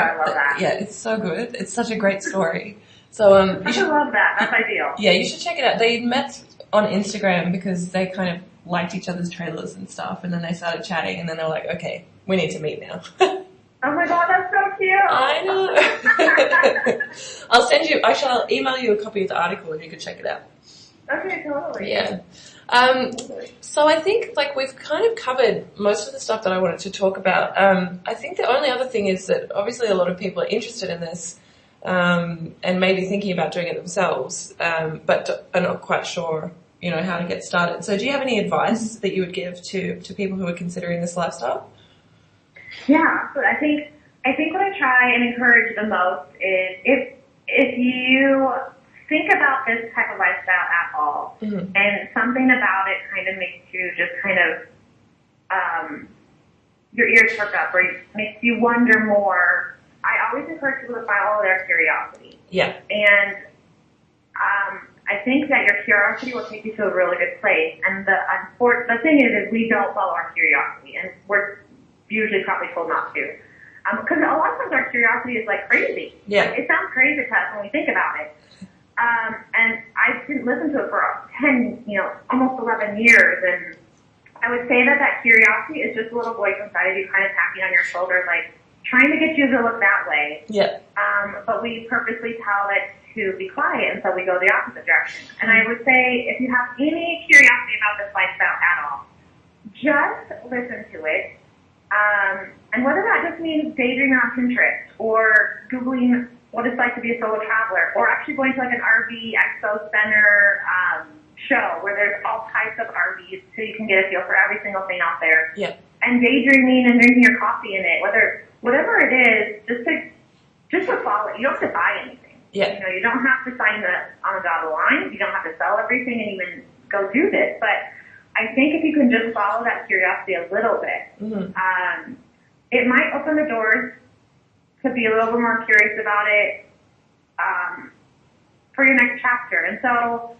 I love that. Yeah, it's so good. It's such a great story. So, I love that. That's ideal. Yeah, you should check it out. They met on Instagram because they kind of liked each other's trailers and stuff, and then they started chatting, and then they were like, okay, we need to meet now. Oh my God, that's so cute. I know. I shall email you a copy of the article and you can check it out. Okay, totally. Yeah. So I think we've kind of covered most of the stuff that I wanted to talk about. I think the only other thing is that obviously a lot of people are interested in this, and maybe thinking about doing it themselves, but are not quite sure, how to get started. So do you have any advice that you would give to people who are considering this lifestyle? Yeah, so I think what I try and encourage the most is if you think about this type of lifestyle at all, and something about it kind of makes you just kind of your ears perk up, or makes you wonder more, I always encourage people to follow their curiosity. Yeah. And I think that your curiosity will take you to a really good place. And the thing is we don't follow our curiosity, and we're usually probably told not to. Because a lot of times our curiosity is crazy. Yeah. It sounds crazy to us when we think about it. And I didn't listen to it for 10, almost 11 years. And I would say that curiosity is just a little voice inside of you kind of tapping on your shoulder, trying to get you to look that way. Yeah. But we purposely tell it to be quiet, and so we go the opposite direction. And I would say if you have any curiosity about this lifestyle at all, just listen to it. And whether that just means daydreaming on Pinterest or Googling what it's like to be a solo traveler, or actually going to an RV expo center show where there's all types of RVs so you can get a feel for every single thing out there. Yeah. And daydreaming and drinking your coffee in it, whatever it is, just to follow it. You don't have to buy anything. Yeah. You don't have to sign on the dotted line. You don't have to sell everything and even go do this. But I think if you can just follow that curiosity a little bit, it might open the doors to be a little bit more curious about it for your next chapter. And so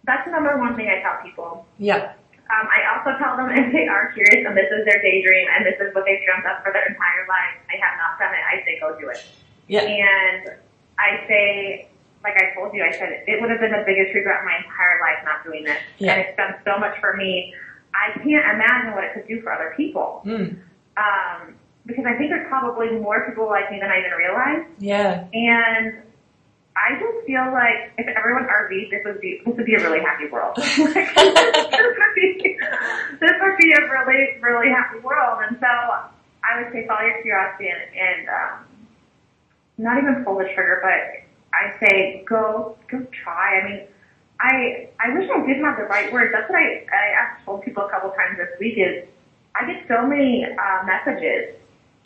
that's the number one thing I tell people. Yeah. I also tell them if they are curious and this is their daydream and this is what they've dreamt up for their entire life, I have not done it, I say go do it. Yeah. And I say, like I told you, I said it would have been the biggest regret of my entire life not doing this. Yeah. And it's done so much for me. I can't imagine what it could do for other people. Because I think there's probably more people like me than I even realize. Yeah. And I just feel like if everyone RV'd, this would be a really happy world. This would be a really, really happy world. And so I would say follow your curiosity and not even pull the trigger, but I say go try. I mean, I wish I did have the right words. That's what I actually told people a couple times this week is I get so many messages.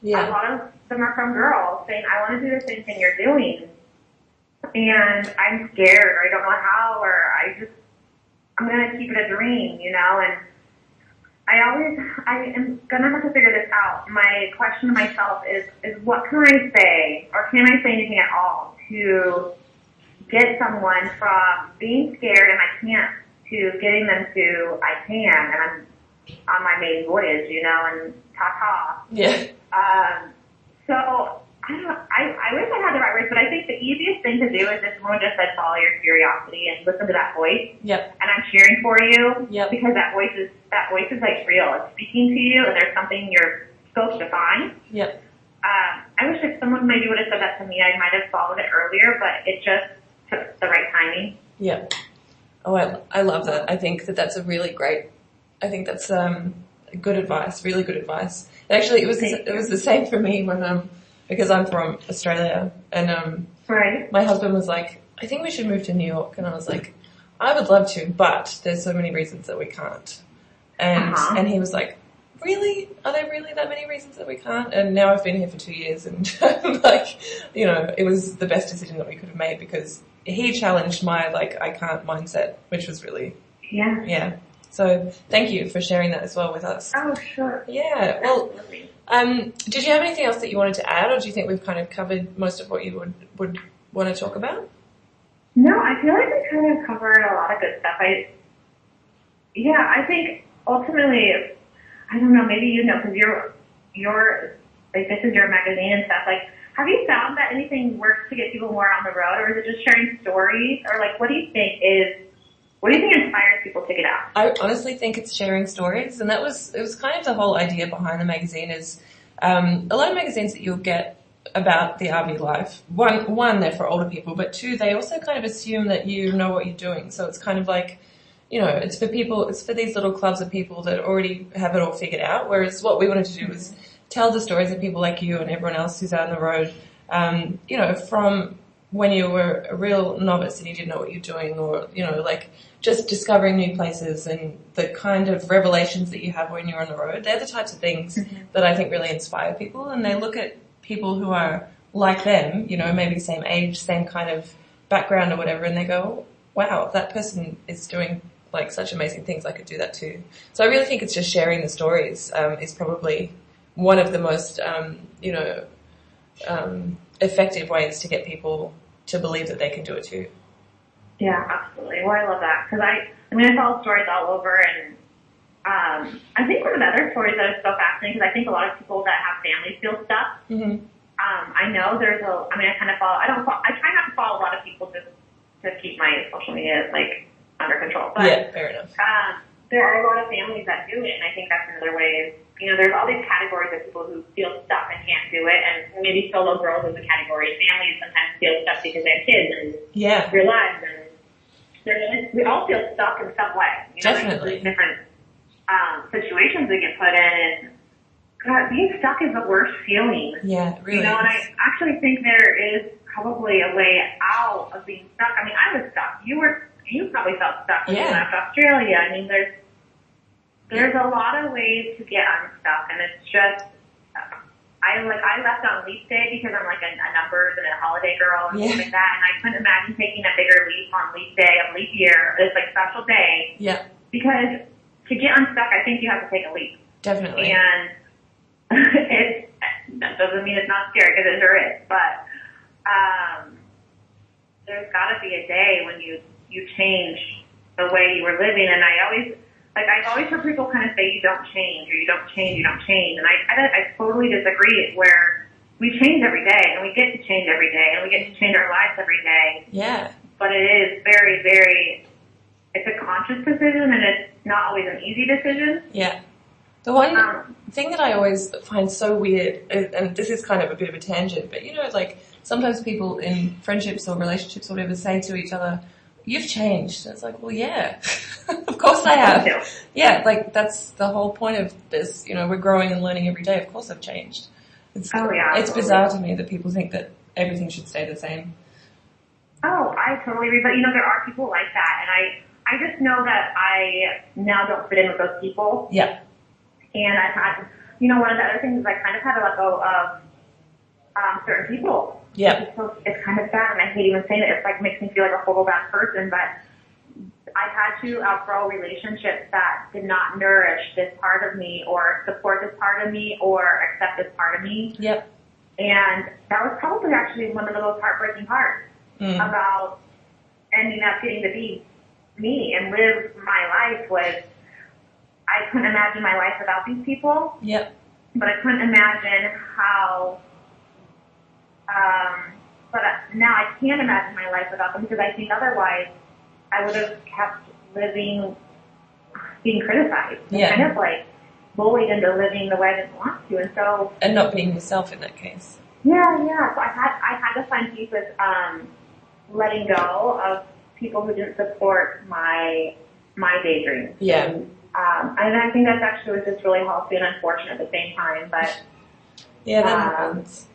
Yeah. A lot of them are from girls saying, I want to do the same thing you're doing. And I'm scared, or I don't know how, or I'm going to keep it a dream, and I am going to have to figure this out. My question to myself is what can I say, or can I say anything at all to get someone from being scared and I can't to getting them to I can, and I'm on my maiden voyage, and ta-ta. Yeah. So I wish I had the right words, but I think the easiest thing to do is if someone just said follow your curiosity and listen to that voice. Yep. And I'm cheering for you. Yep. Because that voice is real. It's speaking to you, and there's something you're supposed to find. Yep. I wish if someone maybe would have said that to me, I might have followed it earlier, but it just took the right timing. Yeah. Oh, I love that. I think that's a really great. I think that's good advice. Really good advice. Actually, it was the same for me when because I'm from Australia, and right. My husband was like, I think we should move to New York, and I was like, I would love to, but there's so many reasons that we can't. And he was like, really? Are there really that many reasons that we can't? And now I've been here for 2 years, and it was the best decision that we could have made because he challenged my I can't mindset, which was really yeah. So thank you for sharing that as well with us. Oh, sure. Yeah. Well, did you have anything else that you wanted to add, or do you think we've kind of covered most of what you would want to talk about? No, I feel like we kind of covered a lot of good stuff. I think ultimately, I don't know, maybe because you're this is your magazine and stuff. Have you found that anything works to get people more on the road, or is it just sharing stories, or like what do you think inspires people to get out? I honestly think it's sharing stories, and it was kind of the whole idea behind the magazine is, a lot of magazines that you'll get about the RV life, one, they're for older people, but two, they also kind of assume that you know what you're doing. So it's kind of like, it's for these little clubs of people that already have it all figured out. Whereas what we wanted to do was tell the stories of people like you and everyone else who's out on the road, from when you were a real novice and you didn't know what you're doing, or, like just discovering new places and the kind of revelations that you have when you're on the road. They're the types of things that I think really inspire people, and they look at people who are like them, maybe same age, same kind of background or whatever, and they go, wow, that person is doing like such amazing things, I could do that too. So I really think it's just sharing the stories, is probably one of the most, effective ways to get people to believe that they can do it too. Yeah, absolutely. Well, I love that because I tell stories all over, and I think one of the other stories that is so fascinating, because I think a lot of people that have families feel stuck. Mm-hmm. I know I try not to follow a lot of people just to keep my social media like under control. But, yeah, fair enough. There are a lot of families that do it, and I think that's another way. There's all these categories of people who feel stuck and can't do it, and maybe solo girls is a category. Families sometimes feel stuck because they have kids and real lives, and we all feel stuck in some way. Definitely. There's different situations we get put in, and God, being stuck is the worst feeling. Yeah, it really is. And I actually think there is probably a way out of being stuck. I mean, I was stuck. You probably felt stuck when you left Australia. I mean, there's a lot of ways to get unstuck, and it's just, I left on leap day because I'm like a numbers and a holiday girl and things like that, and I couldn't imagine taking a bigger leap on leap day of leap year, this like special day. Yeah. Because to get unstuck, I think you have to take a leap. Definitely. And that doesn't mean it's not scary, because it sure is, but there's gotta be a day when you change the way you were living, and I've always heard people kind of say you don't change, or you don't change, and I totally disagree, where we change every day, and we get to change every day, and we get to change our lives every day. Yeah. But it is very, very, it's a conscious decision, and it's not always an easy decision. Yeah. The one thing that I always find so weird, and this is kind of a bit of a tangent, but like sometimes people in friendships or relationships or whatever say to each other, you've changed. And it's like, well, yeah, of course I have. Yeah, like that's the whole point of this. We're growing and learning every day. Of course I've changed. It's bizarre to me that people think that everything should stay the same. Oh, I totally agree. But there are people like that, and I just know that I now don't fit in with those people. Yeah. And I've had, one of the other things is I kind of had to let go of certain people. Yeah. It's kind of sad, and I hate even saying it. It's like makes me feel like a horrible bad person, but I had to outgrow relationships that did not nourish this part of me, or support this part of me, or accept this part of me. Yep. And that was probably actually one of the most heartbreaking parts about ending up getting to be me and live my life was I couldn't imagine my life without these people. Yep. But I couldn't imagine how. But now I can't imagine my life without them, because I think otherwise I would have kept living, being criticized, kind of like bullied into living the way I didn't want to, and not being yourself in that case. Yeah. So I had to find peace with letting go of people who didn't support my daydream. Yeah. And I think that's actually was just really healthy and unfortunate at the same time, but that happens.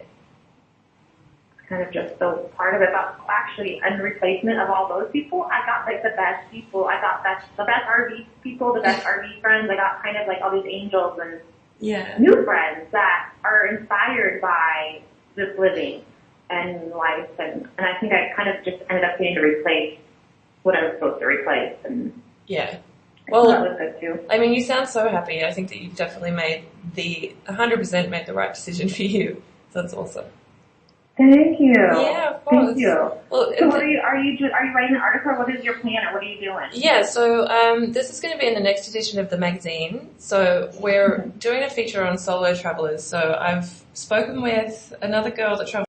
Kind of just the part of it, but actually in replacement of all those people, I got like the best people. I got the best RV people, the best RV friends. I got kind of like all these angels and new friends that are inspired by this living and life, and I think I kind of just ended up getting to replace what I was supposed to replace. And well, that was good too. I mean, you sound so happy. I think that you've definitely made 100% made the right decision for you. So that's awesome. Thank you. Yeah, of course. Thank you. Well, so are you writing an article, or what is your plan, or what are you doing? Yeah, so this is going to be in the next edition of the magazine. So we're doing a feature on solo travelers. So I've spoken with another girl that travels